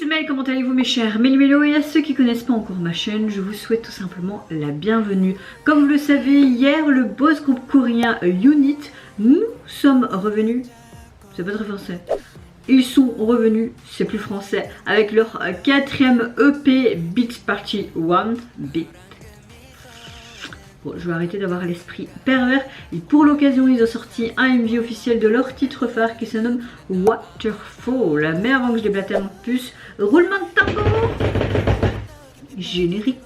c'est Mel, comment allez-vous mes chers Méli-Mélo, et à ceux qui connaissent pas encore ma chaîne, je vous souhaite tout simplement la bienvenue. Comme vous le savez, hier le boss groupe coréen Unit, nous sommes revenus, c'est pas très français, ils sont revenus, c'est plus français, avec leur quatrième EP Beat Party 1 Beat. Bon, je vais arrêter d'avoir l'esprit pervers. Et pour l'occasion, ils ont sorti un MV officiel de leur titre phare qui se nomme Waterfall. Mais avant que je déblatère en plus, roulement de tambour. Générique.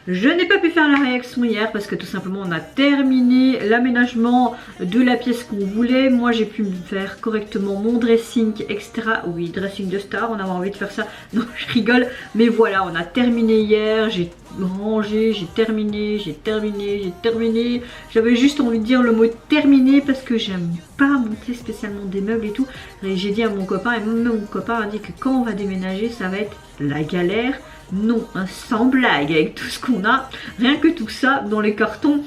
Je n'ai pas pu faire la réaction hier parce que tout simplement on a terminé l'aménagement de la pièce qu'on voulait. Moi j'ai pu me faire correctement mon dressing, etc. Oui, dressing de star, on avait envie de faire ça. Non, je rigole. Mais voilà, on a terminé hier. J'ai rangé, j'ai terminé. J'avais juste envie de dire le mot terminé parce que j'aime pas monter spécialement des meubles et tout. Et j'ai dit à mon copain, et même mon copain a dit que quand on va déménager, ça va être la galère. Non, sans blague, avec tout ce qu'on a, rien que tout ça dans les cartons.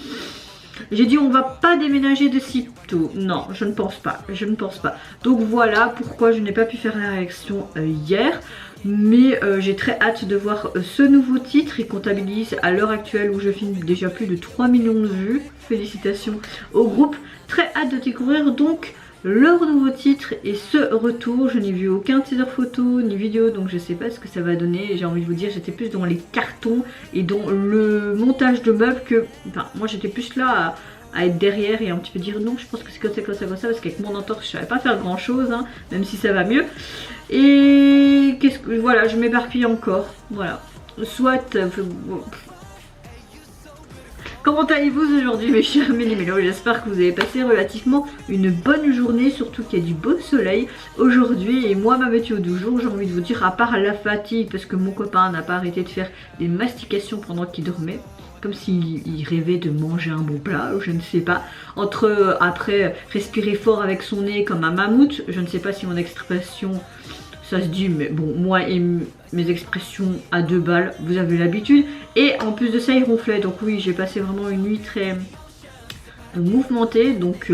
J'ai dit on va pas déménager de sitôt. Non, je ne pense pas, Donc voilà pourquoi je n'ai pas pu faire la réaction hier. Mais j'ai très hâte de voir ce nouveau titre. Il comptabilise à l'heure actuelle où je filme déjà plus de 3 millions de vues. Félicitations au groupe. Très hâte de découvrir donc leur nouveau titre et ce retour. Je n'ai vu aucun teaser photo ni vidéo, donc je sais pas ce que ça va donner. J'ai envie de vous dire, j'étais plus dans les cartons et dans le montage de meubles que... Enfin, moi j'étais plus là à être derrière et un petit peu dire non, je pense que c'est comme ça, parce qu'avec mon entorse je savais pas faire grand chose, hein, même si ça va mieux. Et qu'est-ce que... Voilà, je m'éparpille encore. Voilà. Soit... Comment allez-vous aujourd'hui mes chers Méli-Mélo? J'espère que vous avez passé relativement une bonne journée, surtout qu'il y a du beau soleil aujourd'hui. Et moi ma météo du jour, j'ai envie de vous dire, à part la fatigue, parce que mon copain n'a pas arrêté de faire des mastications pendant qu'il dormait, comme s'il rêvait de manger un bon plat, je ne sais pas. Après respirer fort avec son nez comme un mammouth, je ne sais pas si mon expression ça se dit, mais bon, moi et mes expressions à 2 balles, vous avez l'habitude. Et en plus de ça, il ronflait. Donc oui, j'ai passé vraiment une nuit très mouvementée. Donc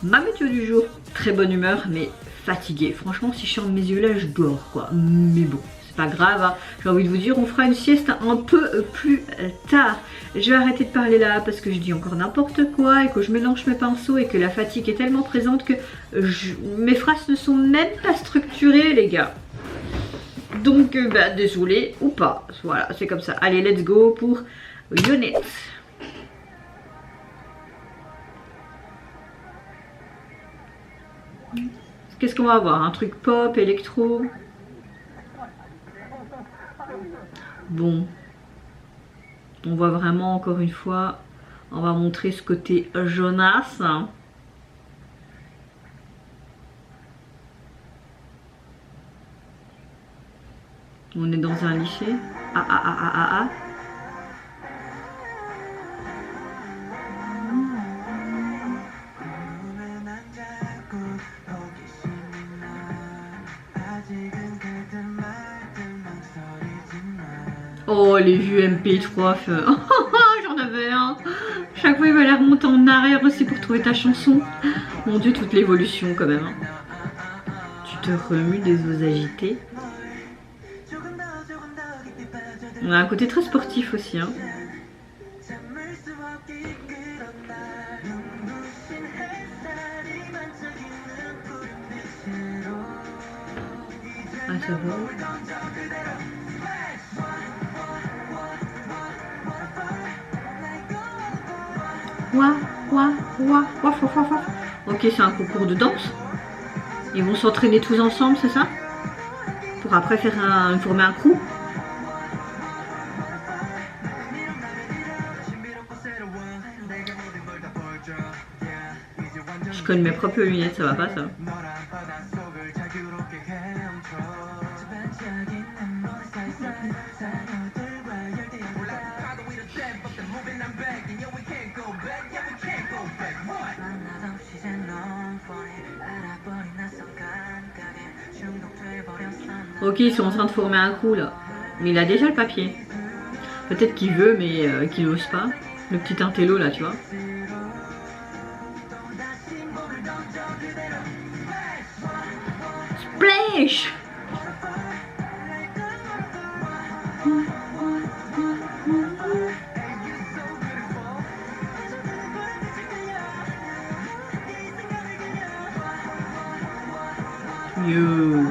ma météo du jour, très bonne humeur, mais fatiguée. Franchement, si je ferme mes yeux là, je dors quoi. Mais bon, c'est pas grave, hein. J'ai envie de vous dire, on fera une sieste un peu plus tard. Je vais arrêter de parler là parce que je dis encore n'importe quoi et que je mélange mes pinceaux et que la fatigue est tellement présente que mes phrases ne sont même pas structurées les gars. Donc bah désolé ou pas, voilà c'est comme ça. Allez let's go pour Unit. Qu'est-ce qu'on va avoir? Un truc pop, électro? Bon. On voit vraiment encore une fois, on va montrer ce côté Jonas. On est dans un lycée. Ah. Oh les vues MP3, j'en avais un. Chaque fois il va la remonter en arrière aussi pour trouver ta chanson. Mon dieu, toute l'évolution quand même. Tu te remues des os agités. On a un côté très sportif aussi. Hein. Ah ça va. Ok, c'est un concours de danse. Ils vont s'entraîner tous ensemble, c'est ça? Pour après former un crew. Je connais mes propres lunettes, ça va pas ça? Ok, ils sont en train de former un crew là. Mais il a déjà le papier. Peut-être qu'il veut mais qu'il n'ose pas. Le petit intello là, tu vois. Splash! Yo.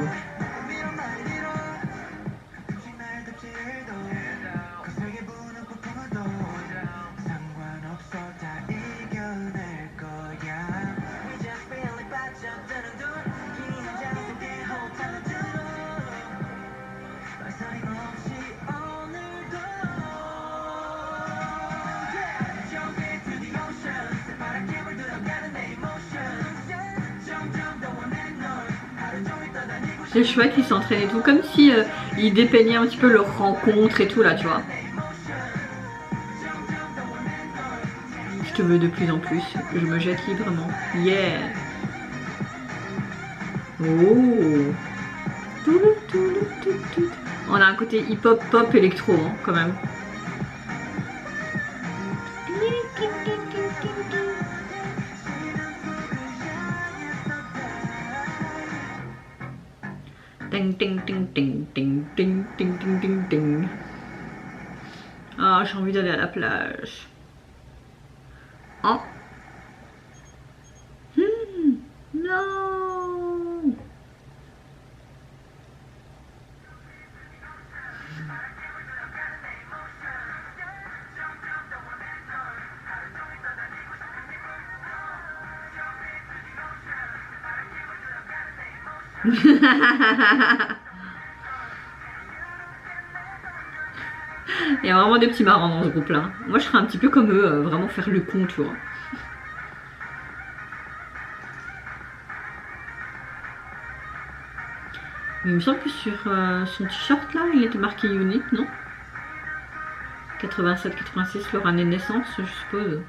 C'est chouette, ils s'entraînent et tout, comme si ils dépeignaient un petit peu leur rencontre et tout là, tu vois. Je te veux de plus en plus, je me jette librement. Yeah. Oh. On a un côté hip-hop, pop, électro hein, quand même. Ding ding ding ding ding ding ding ding ding ding. Ah, j'ai envie d'aller à la plage. Oh. Non. Il y a vraiment des petits marrants dans ce groupe là. Moi je serais un petit peu comme eux, vraiment faire le con, tu vois. Mais il me semble que sur son t-shirt là, il était marqué Unit, non? 87-86, leur année de naissance, je suppose.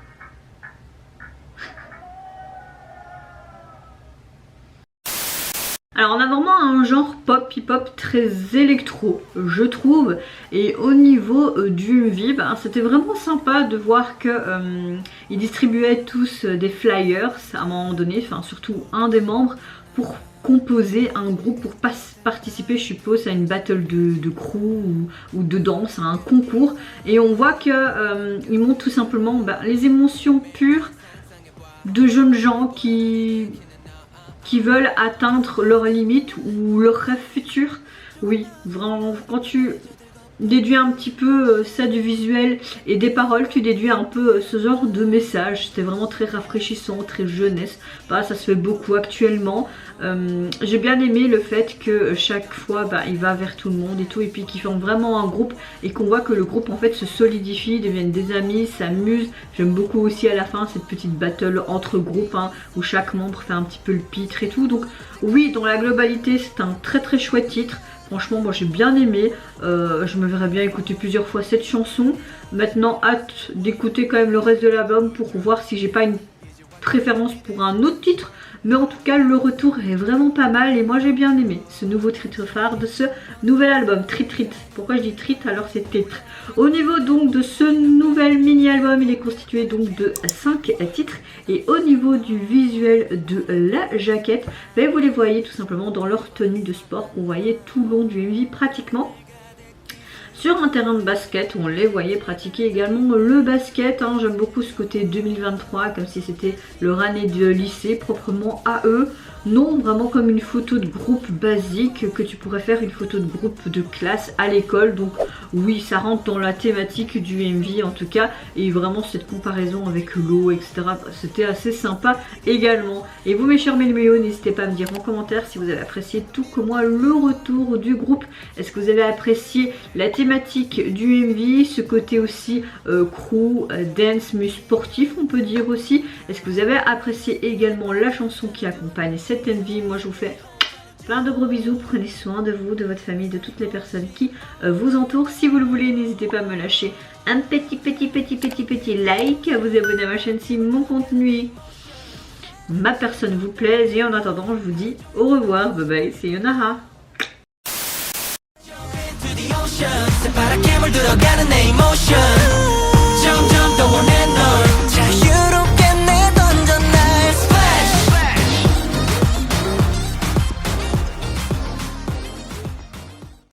Alors on a vraiment un genre pop, hip-hop très électro, je trouve. Et au niveau du MV, bah, c'était vraiment sympa de voir que ils distribuaient tous des flyers à un moment donné, enfin surtout un des membres, pour composer un groupe, pour participer, je suppose, à une battle de crew ou de danse, à un concours. Et on voit que ils montrent tout simplement bah, les émotions pures de jeunes gens qui veulent atteindre leurs limites ou leurs rêves futurs. Oui, vraiment, quand tu déduis un petit peu ça du visuel et des paroles, tu déduis un peu ce genre de message. C'était vraiment très rafraîchissant, très jeunesse. Bah, ça se fait beaucoup actuellement. J'ai bien aimé le fait que chaque fois bah, il va vers tout le monde et tout, et puis qu'ils forment vraiment un groupe et qu'on voit que le groupe en fait se solidifie, deviennent des amis, s'amusent. J'aime beaucoup aussi à la fin cette petite battle entre groupes hein, où chaque membre fait un petit peu le pitre et tout. Donc oui, dans la globalité c'est un très très chouette titre. Franchement moi j'ai bien aimé, je me verrais bien écouter plusieurs fois cette chanson. Maintenant hâte d'écouter quand même le reste de l'album pour voir si j'ai pas une préférence pour un autre titre. Mais en tout cas le retour est vraiment pas mal et moi j'ai bien aimé ce nouveau titre phare de ce nouvel album, Trit Trit. Pourquoi je dis Trit alors c'est titre. Au niveau donc de ce nouvel mini album, il est constitué donc de 5 titres. Et au niveau du visuel de la jaquette, ben, vous les voyez tout simplement dans leur tenue de sport qu'on voyait tout le long du MV pratiquement. Sur un terrain de basket où on les voyait pratiquer également le basket, hein. J'aime beaucoup ce côté 2023 comme si c'était leur année de lycée proprement à eux. Non, vraiment comme une photo de groupe basique que tu pourrais faire une photo de groupe de classe à l'école. Donc oui, ça rentre dans la thématique du MV en tout cas. Et vraiment cette comparaison avec l'eau, etc. C'était assez sympa également. Et vous mes chers méléméos, n'hésitez pas à me dire en commentaire si vous avez apprécié tout comme moi le retour du groupe. Est-ce que vous avez apprécié la thématique du MV, ce côté aussi crew, dance, mais sportif on peut dire aussi. Est-ce que vous avez apprécié également la chanson qui accompagne cette MV? Moi je vous fais plein de gros bisous, prenez soin de vous, de votre famille, de toutes les personnes qui vous entourent. Si vous le voulez, n'hésitez pas à me lâcher un petit like, à vous abonner à ma chaîne si mon contenu, ma personne vous plaise. Et en attendant, je vous dis au revoir, bye bye, c'est Yonaha. 새파랗게 물들어가는 내 emotion